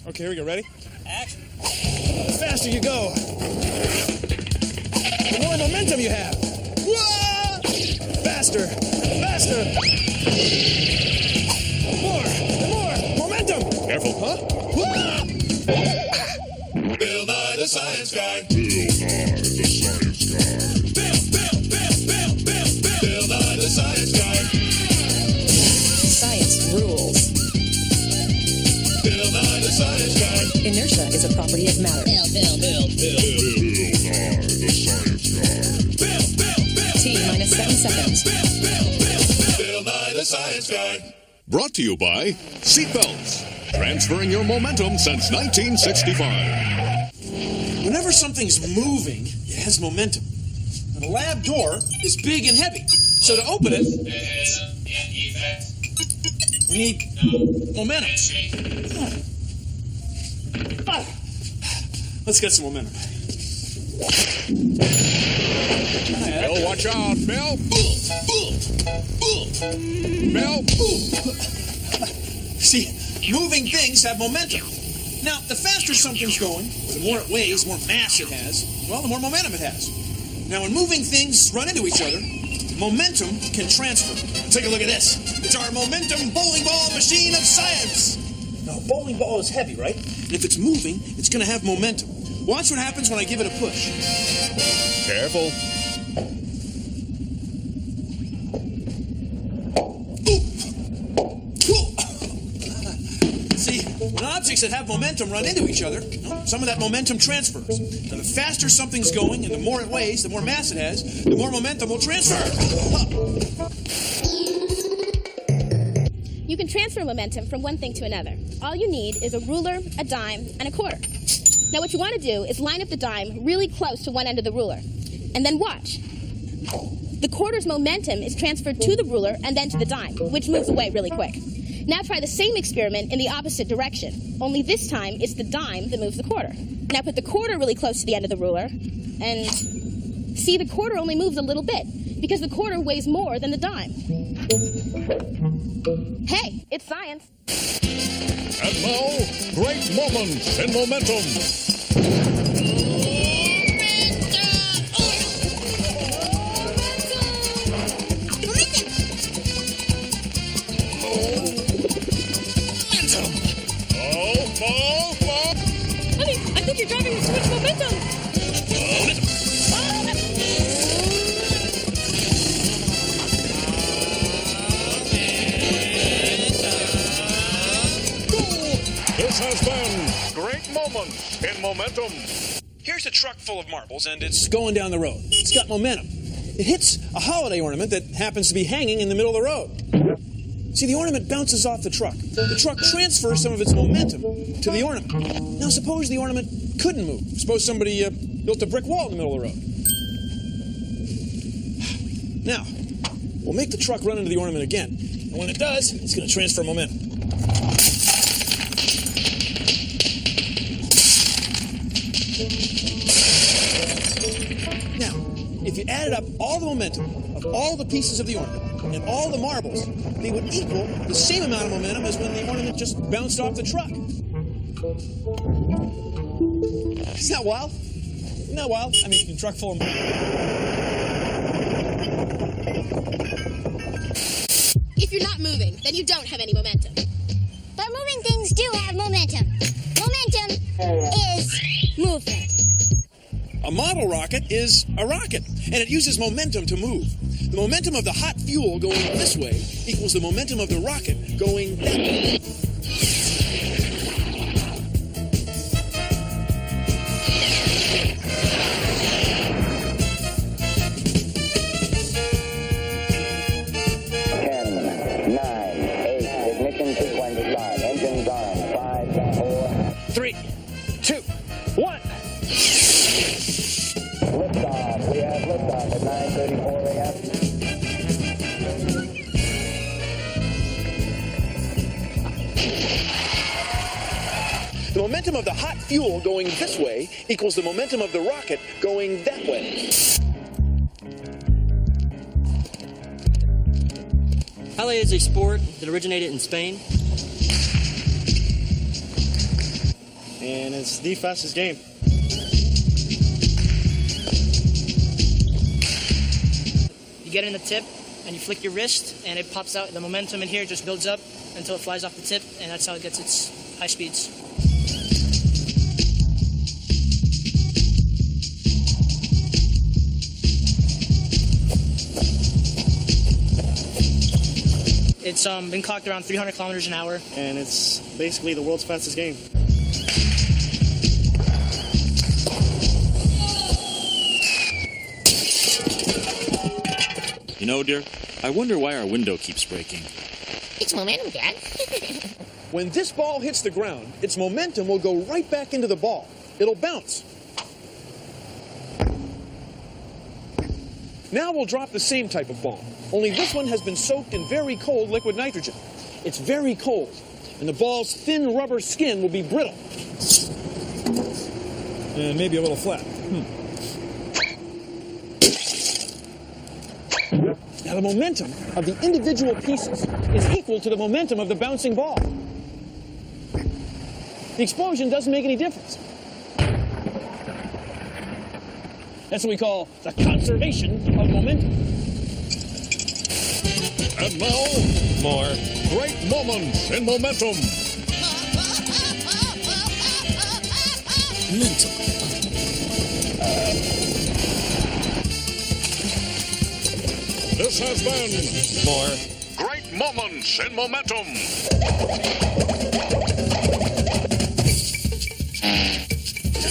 Okay, here we go. Ready? Action. The faster you go, the more momentum you have. Whoa! Faster, faster. More momentum. Careful. Huh? Whoa! Bill Nye the Science Guy. Bill Nye the Science Guy. Bill Nye the Science Guy. Science rules. Bill Nye the Science Guy. Inertia is a property of matter. Bill Nye the Science Guy. T-minus 7 seconds. Bill Nye the Science Guy. Brought to you by Seatbelts. Transferring your momentum since 1965. Whenever something's moving, it has momentum. And a lab door is big and heavy. So to open it, we need momentum. Let's get some momentum. Bill, watch out, Bill. Bill. See, moving things have momentum. Now, the faster something's going, the more it weighs, the more mass it has, well, the more momentum it has. Now, when moving things run into each other, momentum can transfer. Take a look at this. It's our momentum bowling ball machine of science. Now, a bowling ball is heavy, right? If it's moving, it's going to have momentum. Watch what happens when I give it a push. Careful. See, when objects that have momentum run into each other, some of that momentum transfers. Now, the faster something's going and the more it weighs, the more mass it has, the more momentum will transfer. You can transfer momentum from one thing to another. All you need is a ruler, a dime, and a quarter. Now what you want to do is line up the dime really close to one end of the ruler. And then watch. The quarter's momentum is transferred to the ruler and then to the dime, which moves away really quick. Now try the same experiment in the opposite direction. Only this time, it's the dime that moves the quarter. Now put the quarter really close to the end of the ruler, and see, the quarter only moves a little bit, because the quarter weighs more than the dime. Hey, it's science. And now, great moments in momentum. Honey, I think you're driving with too much momentum. This has been Great Moments in Momentum. Here's a truck full of marbles, and it's going down the road. It's got momentum. It hits a holiday ornament that happens to be hanging in the middle of the road. See, the ornament bounces off the truck. The truck transfers some of its momentum to the ornament. Now, suppose the ornament couldn't move. Suppose somebody built a brick wall in the middle of the road. Now, we'll make the truck run into the ornament again. And when it does, it's going to transfer momentum. Now, if you added up all the momentum of all the pieces of the ornament and all the marbles, they would equal the same amount of momentum as when the ornament just bounced off the truck. Isn't that wild? Isn't that wild? I mean, a truck full of... If you're not moving, then you don't have any momentum. But moving things do have momentum. Momentum is movement. A model rocket is a rocket, and it uses momentum to move. The momentum of the hot fuel going this way equals the momentum of the rocket going that way. The momentum of the hot fuel going this way equals the momentum of the rocket going that way. Ballet is a sport that originated in Spain. and it's the fastest game. You get in the tip, and you flick your wrist, and it pops out. The momentum in here just builds up until it flies off the tip, and that's how it gets its high speeds. It's been clocked around 300 kilometers an hour. And it's basically the world's fastest game. You know, dear, I wonder why our window keeps breaking. It's momentum, Dad. When this ball hits the ground, its momentum will go right back into the ball. It'll bounce. Now we'll drop the same type of ball, only this one has been soaked in very cold liquid nitrogen. It's very cold, and the ball's thin rubber skin will be brittle. And maybe a little flat. Now the momentum of the individual pieces is equal to the momentum of the bouncing ball. The explosion doesn't make any difference. That's what we call the conservation of momentum. And now, more great moments in momentum. This has been more great moments in momentum.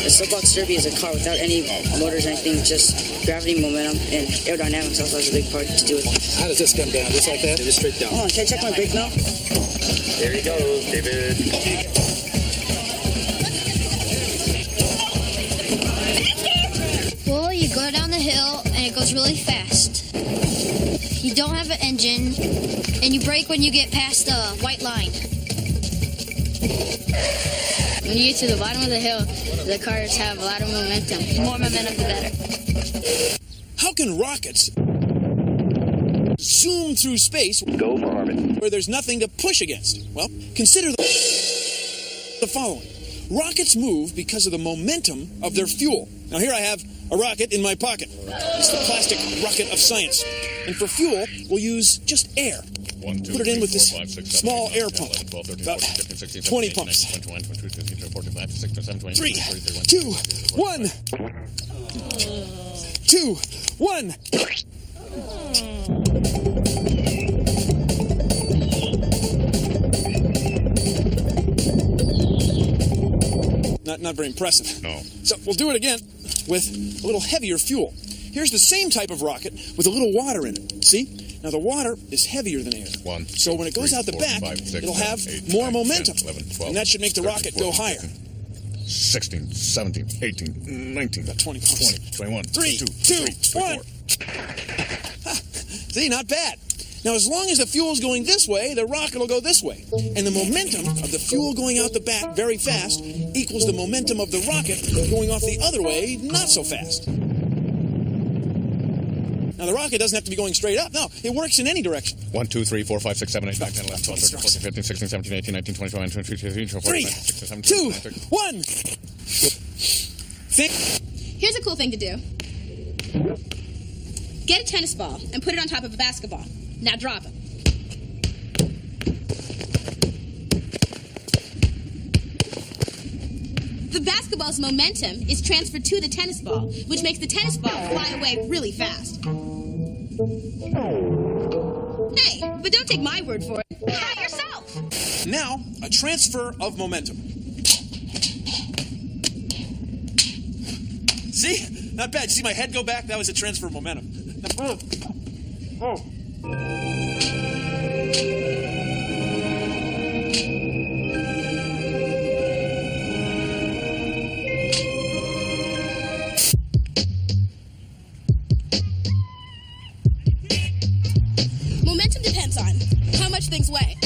The Soapbox Derby is a car without any motors or anything, just gravity, momentum, and aerodynamics also has a big part to do with it. How does this come down? Just like that? Just straight down. Hold on, can I check my brake now? There he goes, David. Well, you go down the hill and it goes really fast. You don't have an engine, and you brake when you get past the white line. When you get to the bottom of the hill, the cars have a lot of momentum. The more momentum, the better. How can rockets zoom through space where there's nothing to push against? Well, consider the following. Rockets move because of the momentum of their fuel. Now here I have a rocket in my pocket. It's the plastic rocket of science. And for fuel, we'll use just air. Put it in with this small air pump. About 20 pumps. 3, 2, 1. 2, 1. Not very impressive. No. So we'll do it again with a little heavier fuel. Here's the same type of rocket with a little water in it. See? Now the water is heavier than air. So when it goes out the back, it'll have more momentum. And that should make the rocket go higher. 16, 17, 18, 19, about 20 pumps. 20, 21, 3, 2, 1. See, not bad. Now, as long as the fuel's going this way, the rocket will go this way. And the momentum of the fuel going out the back very fast equals the momentum of the rocket going off the other way not so fast. Now, the rocket doesn't have to be going straight up. No, it works in any direction. 1, 2, 3, 4, 5, 6, 7, 8, 9, 10, 11, 12, 13, 14, 15, 16, 17, 18, 19, 20, 21, 22, 23, 24, 25, 26, 27, 3, 2, 1. Here's a cool thing to do. Get a tennis ball and put it on top of a basketball. Now drop it. The basketball's momentum is transferred to the tennis ball, which makes the tennis ball fly away really fast. Hey, but don't take my word for it. Try it yourself. Now, a transfer of momentum. See? Not bad. You see my head go back? That was a transfer of momentum. Momentum depends on how much things weigh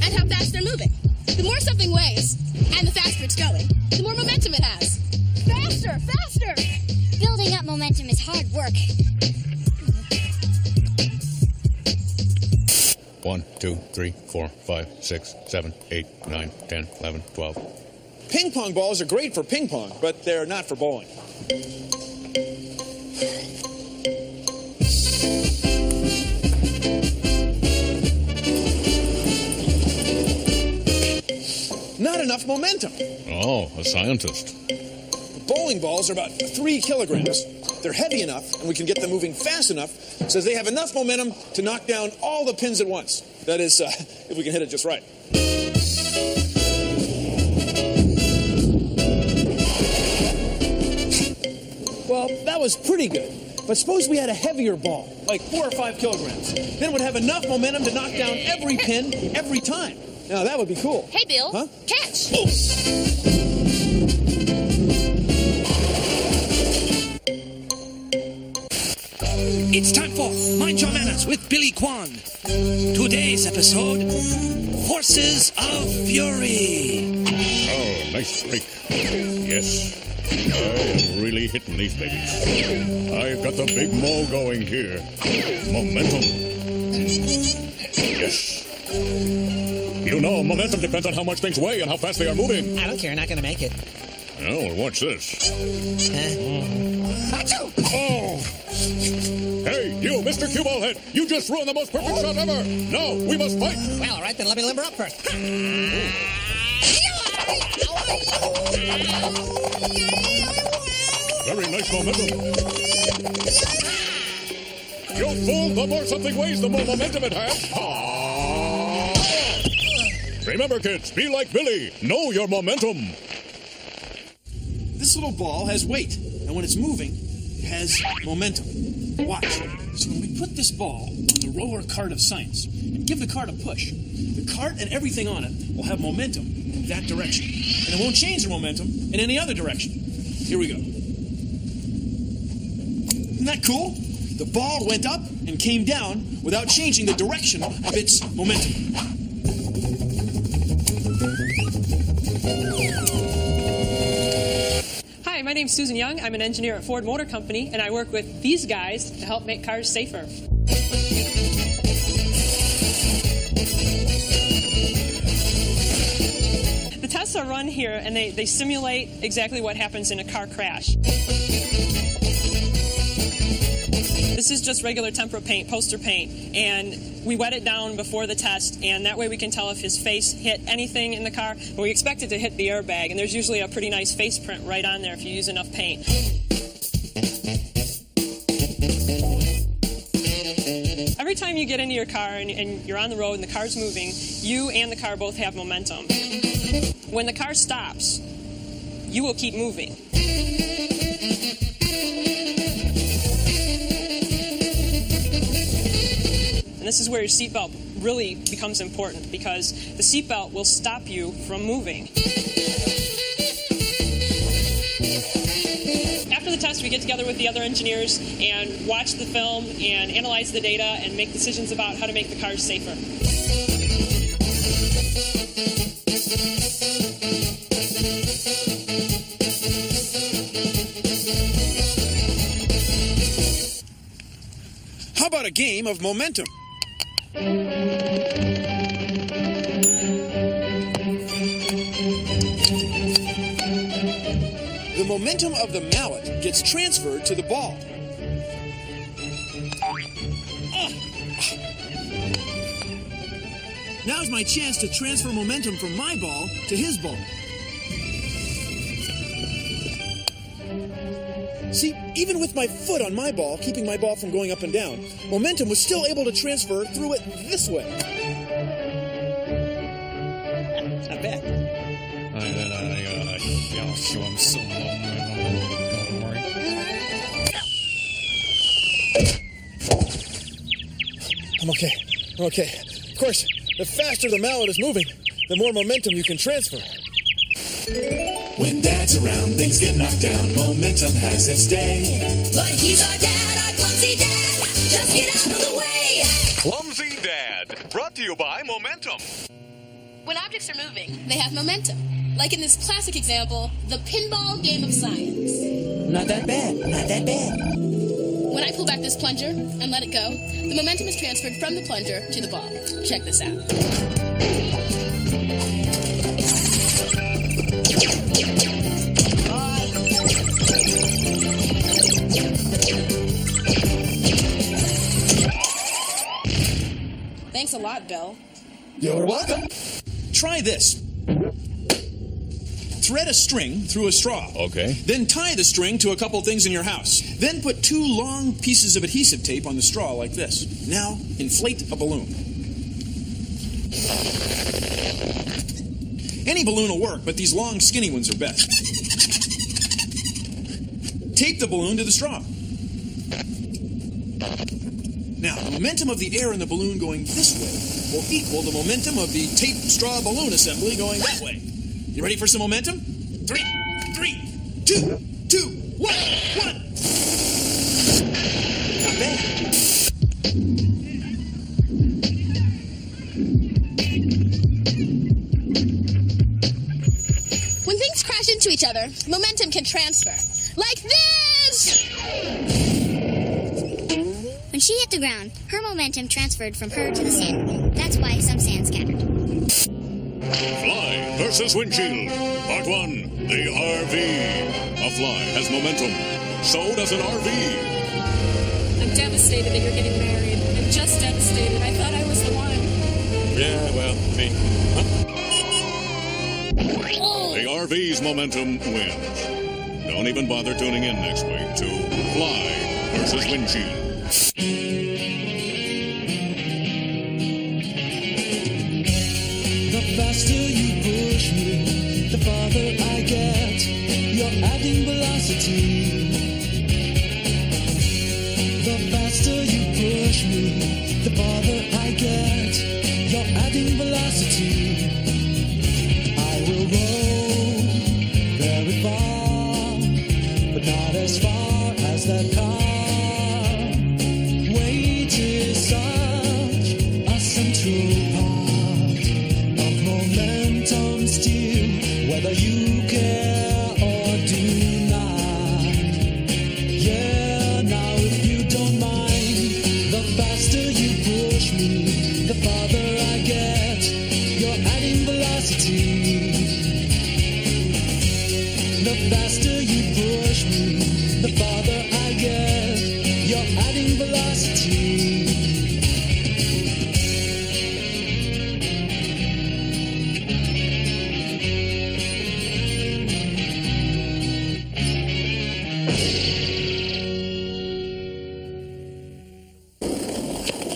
and how fast they're moving. The more something weighs and the faster it's going, the more momentum it has. Faster, faster! Building up momentum is hard work. 1, 2, 3, 4, 5, 6, 7, 8, 9, 10, 11, 12. Ping pong balls are great for ping pong, but they're not for bowling. Not enough momentum. Oh, a scientist. Bowling balls are about 3 kilograms. They're heavy enough, and we can get them moving fast enough so they have enough momentum to knock down all the pins at once. That is, if we can hit it just right. Well, that was pretty good. But suppose we had a heavier ball, like 4 or 5 kilograms. Then it would have enough momentum to knock down every pin every time. Now, that would be cool. Hey, Bill. Huh? Catch. Oh. It's time for Mind Your Manners with Billy Kwan. Today's episode, Forces of Fury. Oh, nice strike. Yes. I'm really hitting these babies. I've got the big mo going here. Momentum. Yes. You know, momentum depends on how much things weigh and how fast they are moving. I don't care, not gonna make it. Oh, well, watch this. Oh! Hey, you, Mr. Cue Ball Head! You just ruined the most perfect shot ever! No, we must fight! Well, all right, then let me limber up first. Very nice momentum. You fool! The more something weighs, the more momentum it has. Remember, kids, be like Billy. Know your momentum. This little ball has weight, and when it's moving, it has momentum. Watch. So when we put this ball on the roller cart of science and give the cart a push, the cart and everything on it will have momentum in that direction. And it won't change the momentum in any other direction. Here we go. Isn't that cool? The ball went up and came down without changing the direction of its momentum. Hi, my name's Susan Young. I'm an engineer at Ford Motor Company, and I work with these guys to help make cars safer. The tests are run here, and they simulate exactly what happens in a car crash. This is just regular tempera paint, poster paint, and we wet it down before the test, and that way we can tell if his face hit anything in the car. But we expect it to hit the airbag, and there's usually a pretty nice face print right on there if you use enough paint. Every time you get into your car and you're on the road and the car's moving, you and the car both have momentum. When the car stops, you will keep moving. And this is where your seatbelt really becomes important, because the seatbelt will stop you from moving. After the test, we get together with the other engineers and watch the film and analyze the data and make decisions about how to make the cars safer. How about a game of momentum? The momentum of the mallet gets transferred to the ball. Now's my chance to transfer momentum from my ball to his ball. See, even with my foot on my ball, keeping my ball from going up and down, momentum was still able to transfer through it this way. It's not bad. I'll show him some. I'm okay. I'm okay. Of course, the faster the mallet is moving, the more momentum you can transfer. When Dad's around, things get knocked down. Momentum has its day. But he's our dad, our clumsy dad. Just get out of the way. Clumsy Dad, brought to you by Momentum. When objects are moving, they have momentum. Like in this classic example, the pinball game of science. Not that bad. Not that bad. When I pull back this plunger and let it go, the momentum is transferred from the plunger to the ball. Check this out. job, Bill. You're welcome. Try this. Thread a string through a straw. Okay. Then tie the string to a couple things in your house. Then put 2 long pieces of adhesive tape on the straw like this. Now, inflate a balloon. Any balloon will work, but these long, skinny ones are best. Tape the balloon to the straw. Now, the momentum of the air in the balloon going this way will equal the momentum of the taped straw balloon assembly going that way. You ready for some momentum? 3, 2, 1, 1. Not bad. When things crash into each other, momentum can transfer. Like this! When she hit the ground, her momentum transferred from her to the sand. That's why some sand scattered. Fly versus windshield. Part 1, the RV. A fly has momentum. So does an RV. I'm devastated that you're getting married. I'm just devastated. I thought I was the one. Yeah, well, me. The RV's momentum wins. Don't even bother tuning in next week to Fly versus windshield. The faster you push me, the farther I get. You're adding velocity. The faster you push me, the farther I get. You're adding velocity. I will roll very far, but not as far as that car. Weight is such a central part of momentum still, whether you care or do not. Yeah, now if you don't mind, the faster you push me, the farther I get. You're adding velocity. The faster you push me, the farther I get. You're adding velocity.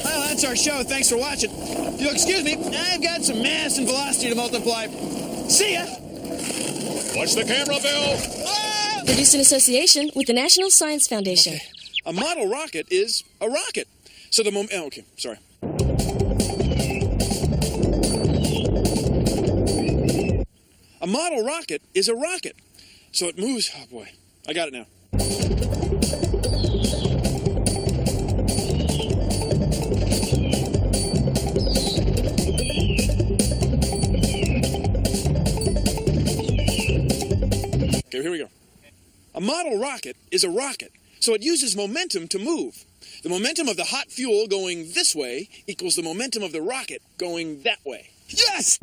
Well, that's our show. Thanks for watching. If you'll excuse me, I've got some mass and velocity to multiply. See ya! Watch the camera, Bill. Produced in association with the National Science Foundation. Okay. A model rocket is a rocket. So the okay, sorry. A model rocket is a rocket. So it moves. Oh boy, I got it now. Okay, here we go. A model rocket is a rocket, so it uses momentum to move. The momentum of the hot fuel going this way equals the momentum of the rocket going that way. Yes!